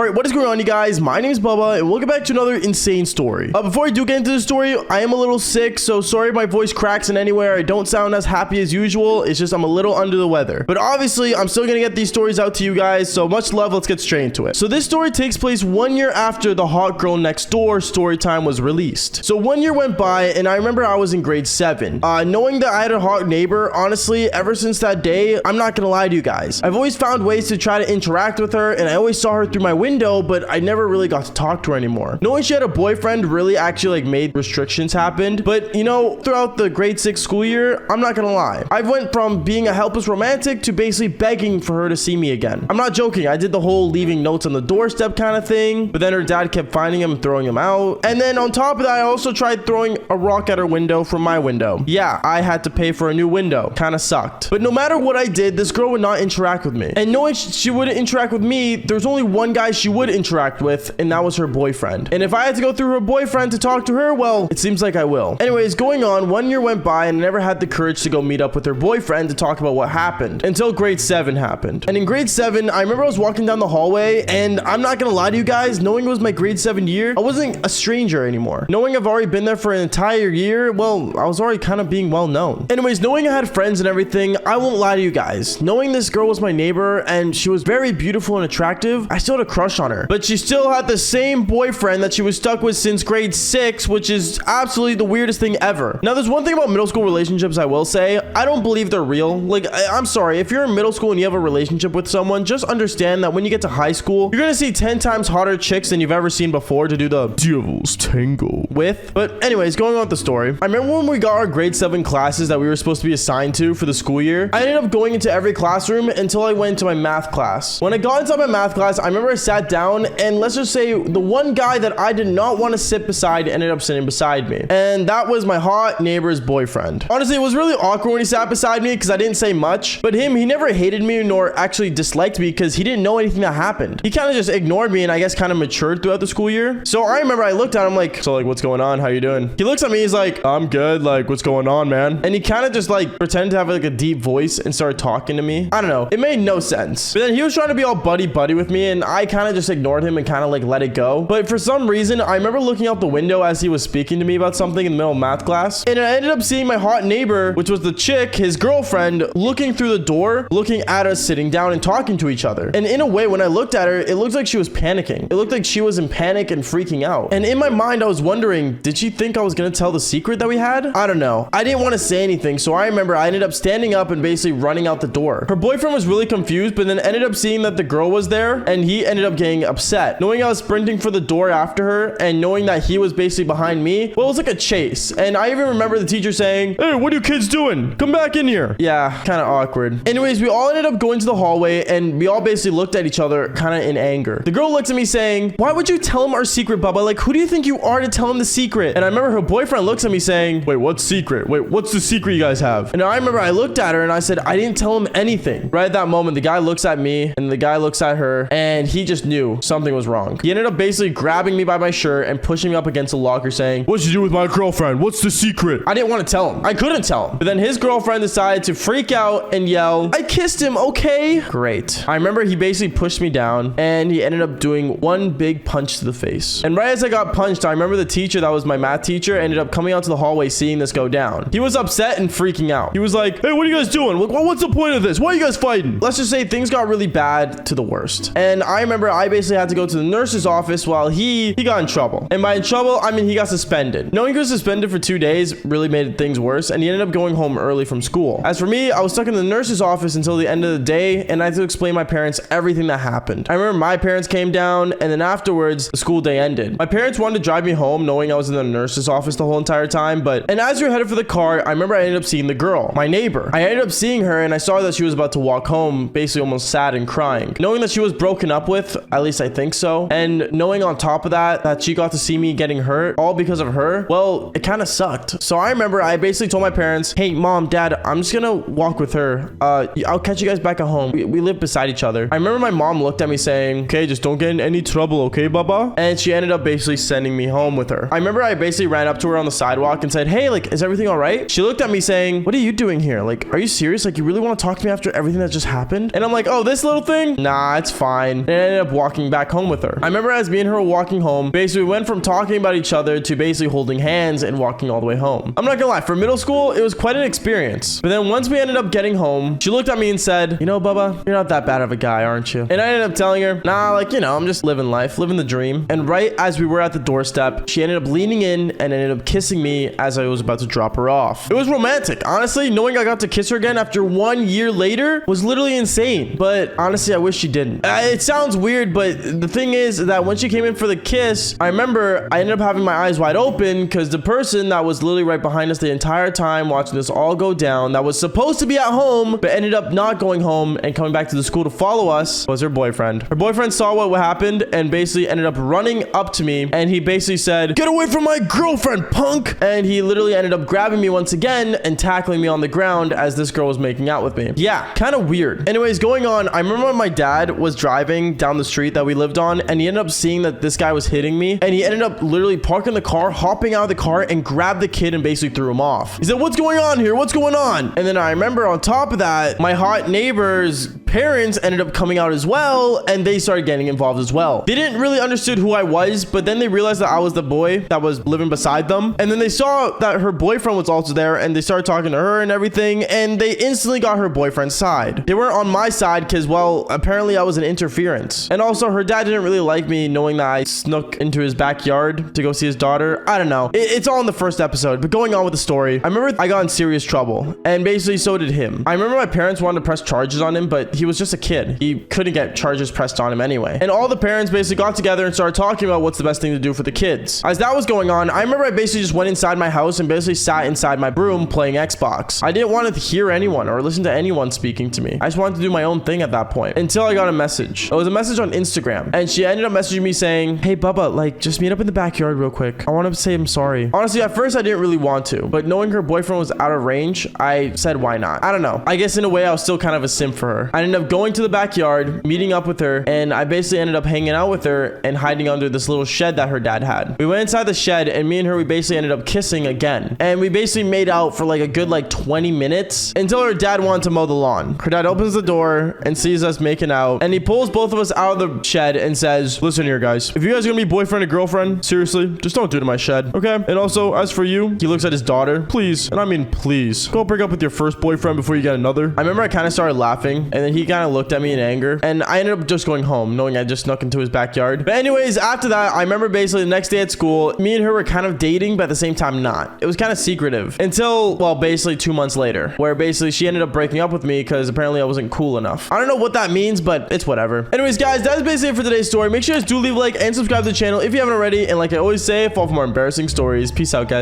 All right, what is going on, you guys? My name is Bubba, and welcome back to another insane story. Before I do get into the story, I am a little sick, so sorry if my voice cracks in anywhere. I don't sound as happy as usual. It's just I'm a little under the weather. But obviously, I'm still gonna get these stories out to you guys, so much love. Let's get straight into it. So this story takes place 1 year after the Hot Girl Next Door Storytime was released. So 1 year went by, and I remember I was in grade 7. Knowing that I had a hot neighbor, honestly, ever since that day, I'm not gonna lie to you guys. I've always found ways to try to interact with her, and I always saw her through my window, but I never really got to talk to her anymore. Knowing she had a boyfriend really actually made restrictions happen. But you know, throughout the grade 6 school year, I'm not gonna lie, I went from being a helpless romantic to basically begging for her to see me again. I'm not joking. I did the whole leaving notes on the doorstep kind of thing, but then her dad kept finding him and throwing him out. And then on top of that, I also tried throwing a rock at her window from my window. Yeah, I had to pay for a new window. Kind of sucked. But no matter what I did, this girl would not interact with me. And knowing she wouldn't interact with me, there's only one guy she would interact with, and that was her boyfriend. And if I had to go through her boyfriend to talk to her, well, it seems like I will. Anyways, going on, 1 year went by and I never had the courage to go meet up with her boyfriend to talk about what happened until grade 7 happened. And in grade 7, I remember I was walking down the hallway, and I'm not gonna lie to you guys, knowing it was my grade 7 year, I wasn't a stranger anymore. Knowing I've already been there for an entire year, well, I was already kind of being well known. Anyways, knowing I had friends and everything, I won't lie to you guys. Knowing this girl was my neighbor and she was very beautiful and attractive, I still had a crush on her. But she still had the same boyfriend that she was stuck with since grade 6, which is absolutely the weirdest thing ever. Now, there's one thing about middle school relationships I will say. I don't believe they're real. Like, I'm sorry. If you're in middle school and you have a relationship with someone, just understand that when you get to high school, you're gonna see 10 times hotter chicks than you've ever seen before to do the devil's tango with. But anyways, going on with the story. I remember when we got our grade 7 classes that we were supposed to be assigned to for the school year, I ended up going into every classroom until I went into my math class. When I got into my math class, I remember I sat down, and let's just say the one guy that I did not want to sit beside ended up sitting beside me. And that was my hot neighbor's boyfriend. Honestly, it was really awkward when he sat beside me because I didn't say much. But he never hated me nor actually disliked me because he didn't know anything that happened. He kind of just ignored me and I guess kind of matured throughout the school year. So I remember I looked at him like, so like, what's going on? How you doing? He looks at me, he's like, I'm good. Like, what's going on, man? And he kind of just like pretended to have like a deep voice and started talking to me. I don't know. It made no sense. But then he was trying to be all buddy with me, and I kind of just ignored him and kind of like let it go. But for some reason, I remember looking out the window as he was speaking to me about something in the middle of math class, and I ended up seeing my hot neighbor, which was the chick, his girlfriend, looking through the door, looking at us sitting down and talking to each other. And in a way, when I looked at her, it looked like she was panicking. It looked like she was in panic and freaking out. And in my mind, I was wondering, did she think I was gonna tell the secret that we had? I don't know. I didn't want to say anything, so I remember I ended up standing up and basically running out the door. Her boyfriend was really confused, but then ended up seeing that the girl was there, and he ended up getting upset. Knowing I was sprinting for the door after her, and knowing that he was basically behind me, well, it was like a chase. And I even remember the teacher saying, hey, what are you kids doing? Come back in here. Yeah, kind of awkward. Anyways, we all ended up going to the hallway, and we all basically looked at each other kind of in anger. The girl looked at me saying, why would you tell him our secret, Bubba? Like, who do you think you are to tell him the secret? And I remember her boyfriend looks at me saying, wait, what secret? Wait, what's the secret you guys have? And I remember I looked at her and I said, I didn't tell him anything. Right at that moment, the guy looks at me and the guy looks at her, and he just knew something was wrong. He ended up basically grabbing me by my shirt and pushing me up against a locker saying, what'd you do with my girlfriend? What's the secret? I didn't want to tell him. I couldn't tell him. But then his girlfriend decided to freak out and yell, I kissed him, okay? Great. I remember he basically pushed me down and he ended up doing one big punch to the face. And right as I got punched, I remember the teacher that was my math teacher ended up coming out to the hallway seeing this go down. He was upset and freaking out. He was like, hey, what are you guys doing? What's the point of this? Why are you guys fighting? Let's just say things got really bad to the worst. And I remember I basically had to go to the nurse's office while he got in trouble. And by in trouble, I mean he got suspended. Knowing he was suspended for 2 days really made things worse, and he ended up going home early from school. As for me, I was stuck in the nurse's office until the end of the day, and I had to explain my parents everything that happened. I remember my parents came down, and then afterwards, the school day ended. My parents wanted to drive me home knowing I was in the nurse's office the whole entire time, and as we were headed for the car, I remember I ended up seeing the girl, my neighbor. I ended up seeing her, and I saw that she was about to walk home, basically almost sad and crying. Knowing that she was broken up with, at least I think so, and knowing on top of that she got to see me getting hurt, all because of her, well, it kind of sucked. So I remember I basically told my parents, hey, mom, dad, I'm just gonna walk with her. I'll catch you guys back at home. We live beside each other. I remember my mom looked at me saying, okay, just don't get in any trouble, okay, Baba? And she ended up basically sending me home with her. I remember I basically ran up to her on the sidewalk and said, hey, like, is everything all right? She looked at me saying, what are you doing here? Like, are you serious? Like, you really want to talk to me after everything that just happened? And I'm like, oh, this little thing? Nah, it's fine. And I ended up walking back home with her. I remember as me and her were walking home, basically we went from talking about each other to basically holding hands and walking all the way home. I'm not gonna lie, for middle school, it was quite an experience. But then once we ended up getting home, she looked at me and said, you know, Bubba, you're not that bad of a guy, aren't you? And I ended up telling her, nah, like, you know, I'm just living life, living the dream. And right as we were at the doorstep, she ended up leaning in and ended up kissing me as I was about to drop her off. It was romantic. Honestly, knowing I got to kiss her again after 1 year later was literally insane. But honestly, I wish she didn't. It sounds weird, but the thing is that when she came in for the kiss, I remember I ended up having my eyes wide open because the person that was literally right behind us the entire time watching this all go down, that was supposed to be at home, but ended up not going home and coming back to the school to follow us, was her boyfriend. Her boyfriend saw what happened and basically ended up running up to me, and he basically said, "Get away from my girlfriend, punk!" And he literally ended up grabbing me once again and tackling me on the ground as this girl was making out with me. Yeah, kind of weird. Anyways, going on, I remember when my dad was driving down the street that we lived on, and he ended up seeing that this guy was hitting me, and he ended up literally parking the car, hopping out of the car, and grabbed the kid and basically threw him off. He said, "What's going on here? What's going on?" And then I remember on top of that, my hot neighbor's parents ended up coming out as well, and they started getting involved as well. They didn't really understood who I was, but then they realized that I was the boy that was living beside them, and then they saw that her boyfriend was also there, and they started talking to her and everything, and they instantly got her boyfriend's side. They weren't on my side because, well, apparently I was an interference. And also, her dad didn't really like me knowing that I snuck into his backyard to go see his daughter. I don't know. It's all in the first episode, but going on with the story, I remember I got in serious trouble, and basically so did him. I remember my parents wanted to press charges on him, but he was just a kid. He couldn't get charges pressed on him anyway. And all the parents basically got together and started talking about what's the best thing to do for the kids. As that was going on, I remember I basically just went inside my house and basically sat inside my room playing Xbox. I didn't want to hear anyone or listen to anyone speaking to me. I just wanted to do my own thing at that point until I got a message. It was a message on Instagram, and she ended up messaging me saying, "Hey Bubba, like just meet up in the backyard real quick. I want to say I'm sorry." Honestly, at first I didn't really want to, but knowing her boyfriend was out of range, I said why not. I don't know. I guess in a way I was still kind of a simp for her. I ended up going to the backyard, meeting up with her, and I basically ended up hanging out with her and hiding under this little shed that her dad had. We went inside the shed, and me and her, we basically ended up kissing again. And we basically made out for like a good 20 minutes until her dad wanted to mow the lawn. Her dad opens the door and sees us making out, and he pulls both of us out of the shed and says, "Listen here, guys. If you guys are gonna be boyfriend and girlfriend, seriously, just don't do it in my shed, okay? And also, as for you," he looks at his daughter, "please, and I mean please, go break up with your first boyfriend before you get another." I remember I kind of started laughing, and then he kind of looked at me in anger, and I ended up just going home, knowing I just snuck into his backyard. But anyways, after that, I remember basically the next day at school, me and her were kind of dating, but at the same time not. It was kind of secretive until, well, basically 2 months later, where basically she ended up breaking up with me because apparently I wasn't cool enough. I don't know what that means, but it's whatever. Anyways, guys, that is basically it for today's story. Make sure you guys do leave a like and subscribe to the channel if you haven't already, and like I always say, fall for more embarrassing stories. Peace out, guys.